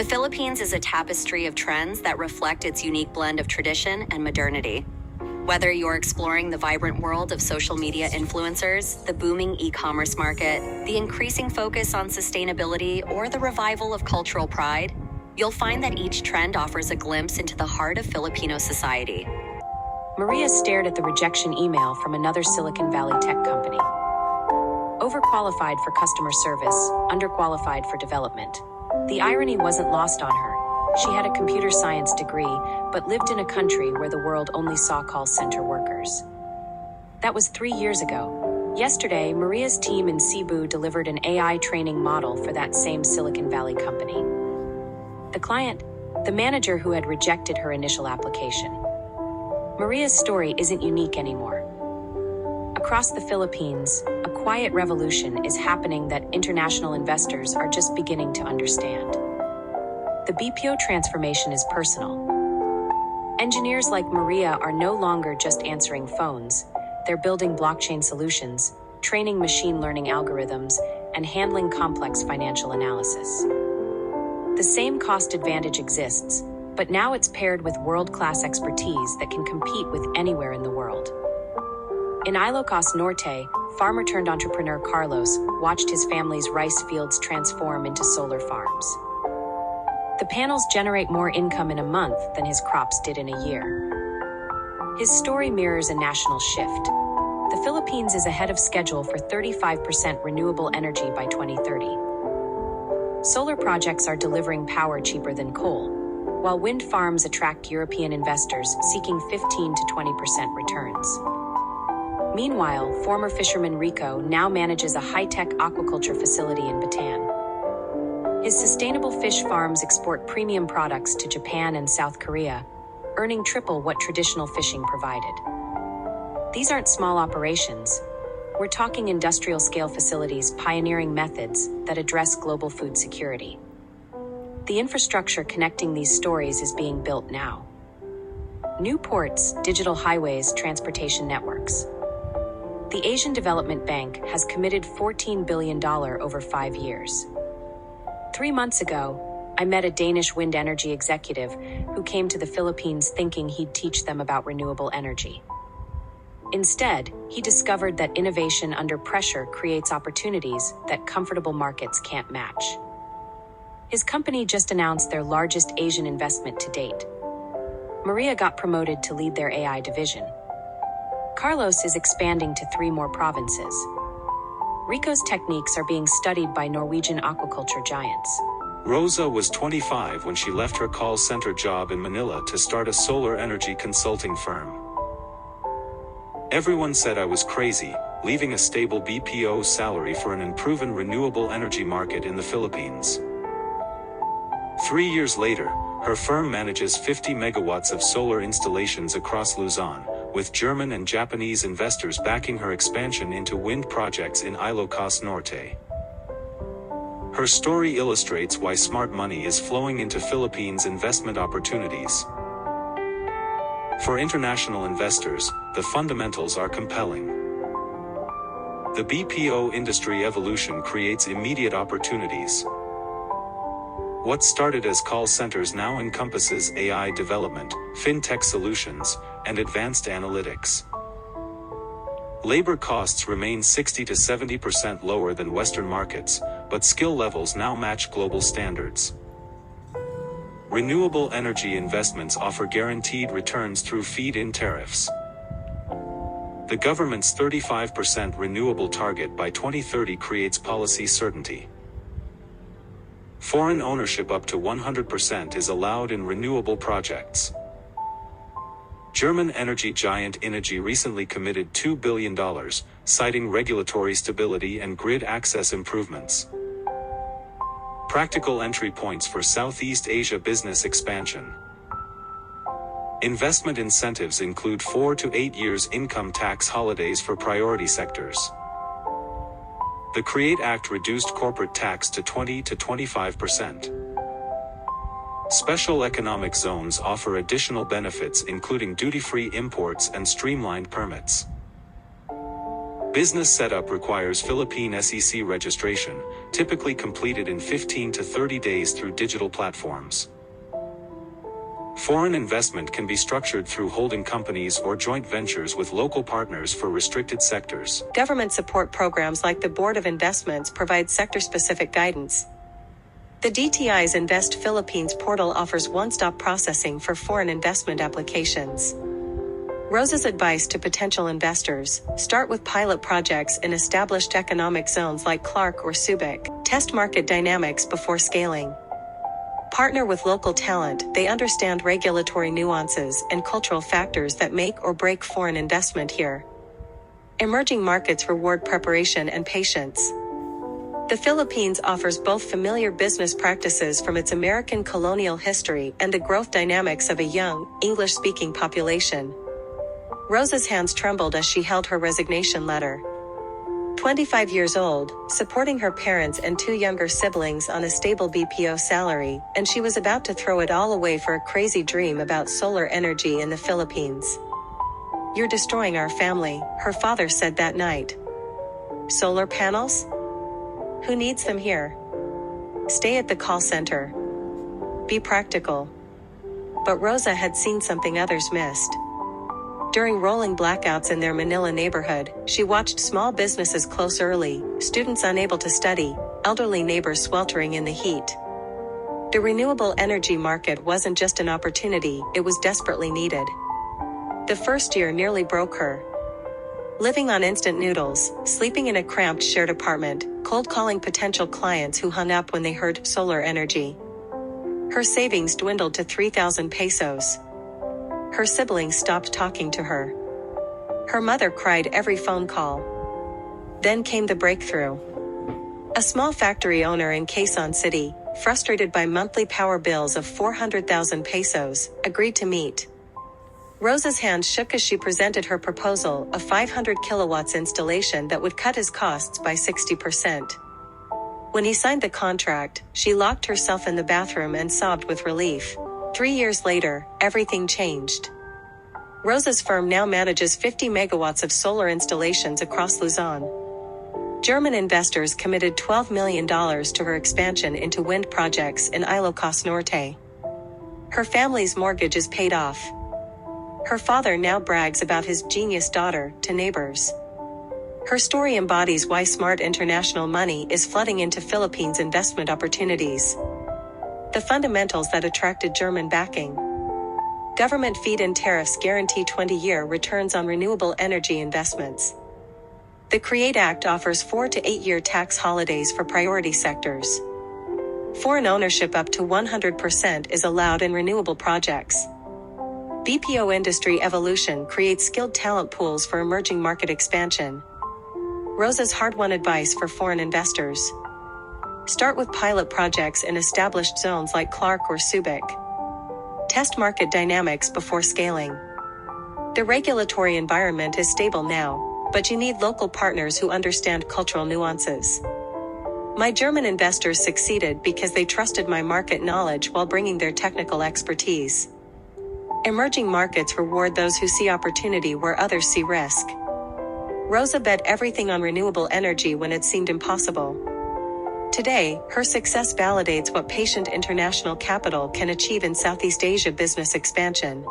The Philippines is a tapestry of trends that reflect its unique blend of tradition and modernity. Whether you're exploring the vibrant world of social media influencers, the booming e-commerce market, the increasing focus on sustainability, or the revival of cultural pride, you'll find that each trend offers a glimpse into the heart of Filipino society. Maria stared at the rejection email from another Silicon Valley tech company. Overqualified for customer service, underqualified for development. The irony wasn't lost on her. She had a computer science degree, but lived in a country where the world only saw call center workers. That was 3 years ago. Yesterday, Maria's team in Cebu delivered an AI training model for that same Silicon Valley company. The client, the manager who had rejected her initial application. Maria's story isn't unique anymore. Across the Philippines, a quiet revolution is happening that international investors are just beginning to understand. The BPO transformation is personal. Engineers like Maria are no longer just answering phones. They're building blockchain solutions, training machine learning algorithms, and handling complex financial analysis. The same cost advantage exists, but now it's paired with world-class expertise that can compete with anywhere in the world. In Ilocos Norte, farmer-turned-entrepreneur Carlos watched his family's rice fields transform into solar farms. The panels generate more income in a month than his crops did in a year. His story mirrors a national shift. The Philippines is ahead of schedule for 35% renewable energy by 2030. Solar projects are delivering power cheaper than coal, while wind farms attract European investors seeking 15 to 20% returns. Meanwhile, former fisherman Rico now manages a high-tech aquaculture facility in Bataan. His sustainable fish farms export premium products to Japan and South Korea, earning triple what traditional fishing provided. These aren't small operations. We're talking industrial-scale facilities pioneering methods that address global food security. The infrastructure connecting these stories is being built now. New ports, digital highways, transportation networks. The Asian Development Bank has committed $14 billion over 5 years. 3 months ago, I met a Danish wind energy executive who came to the Philippines thinking he'd teach them about renewable energy. Instead, he discovered that innovation under pressure creates opportunities that comfortable markets can't match. His company just announced their largest Asian investment to date. Maria got promoted to lead their AI division. Carlos is expanding to 3 more provinces. Rico's techniques are being studied by Norwegian aquaculture giants. Rosa was 25 when she left her call center job in Manila to start a solar energy consulting firm. Everyone said I was crazy, leaving a stable BPO salary for an unproven renewable energy market in the Philippines. 3 years later, her firm manages 50 megawatts of solar installations across Luzon, with German and Japanese investors backing her expansion into wind projects in Ilocos Norte. Her story illustrates why smart money is flowing into Philippines' investment opportunities. For international investors, the fundamentals are compelling. The BPO industry evolution creates immediate opportunities. What started as call centers now encompasses AI development, fintech solutions, and advanced analytics. Labor costs remain 60 to 70% lower than Western markets, but skill levels now match global standards. Renewable energy investments offer guaranteed returns through feed-in tariffs. The government's 35% renewable target by 2030 creates policy certainty. Foreign ownership up to 100% is allowed in renewable projects. German energy giant Innogy recently committed $2 billion, citing regulatory stability and grid access improvements. Practical entry points for Southeast Asia business expansion. Investment incentives include 4 to 8 years income tax holidays for priority sectors. The CREATE Act reduced corporate tax to 20 to 25%. Special economic zones offer additional benefits including duty-free imports and streamlined permits. Business setup requires Philippine SEC registration, typically completed in 15 to 30 days through digital platforms. Foreign investment can be structured through holding companies or joint ventures with local partners for restricted sectors. Government support programs like the Board of Investments provide sector-specific guidance. The DTI's Invest Philippines portal offers one-stop processing for foreign investment applications. Rosa's advice to potential investors: start with pilot projects in established economic zones like Clark or Subic. Test market dynamics before scaling. Partner with local talent, they understand regulatory nuances and cultural factors that make or break foreign investment here. Emerging markets reward preparation and patience. The Philippines offers both familiar business practices from its American colonial history and the growth dynamics of a young, English-speaking population. Rosa's hands trembled as she held her resignation letter. 25 years old, supporting her parents and 2 younger siblings on a stable BPO salary, and she was about to throw it all away for a crazy dream about solar energy in the Philippines. "You're destroying our family," her father said that night. "Solar panels? Who needs them here? Stay at the call center. Be practical." But Rosa had seen something others missed. During rolling blackouts in their Manila neighborhood, she watched small businesses close early, students unable to study, elderly neighbors sweltering in the heat. The renewable energy market wasn't just an opportunity, it was desperately needed. The first year nearly broke her. Living on instant noodles, sleeping in a cramped shared apartment, cold calling potential clients who hung up when they heard solar energy. Her savings dwindled to 3,000 pesos. Her siblings stopped talking to her. Her mother cried every phone call. Then came the breakthrough. A small factory owner in Quezon City, frustrated by monthly power bills of 400,000 pesos, agreed to meet. Rosa's hand shook as she presented her proposal, a 500 kilowatts installation that would cut his costs by 60%. When he signed the contract, she locked herself in the bathroom and sobbed with relief. 3 years later, everything changed. Rosa's firm now manages 50 megawatts of solar installations across Luzon. German investors committed $12 million to her expansion into wind projects in Ilocos Norte. Her family's mortgage is paid off. Her father now brags about his genius daughter to neighbors. Her story embodies why smart international money is flooding into Philippines investment opportunities. The fundamentals that attracted German backing. Government feed-in tariffs guarantee 20-year returns on renewable energy investments. The CREATE Act offers 4 to 8-year tax holidays for priority sectors. Foreign ownership up to 100% is allowed in renewable projects. BPO industry evolution creates skilled talent pools for emerging market expansion. Rosa's hard-won advice for foreign investors: start with pilot projects in established zones like Clark or Subic. Test market dynamics before scaling. The regulatory environment is stable now, but you need local partners who understand cultural nuances. My German investors succeeded because they trusted my market knowledge while bringing their technical expertise. Emerging markets reward those who see opportunity where others see risk. Rosa bet everything on renewable energy when it seemed impossible. Today, her success validates what patient international capital can achieve in Southeast Asia business expansion.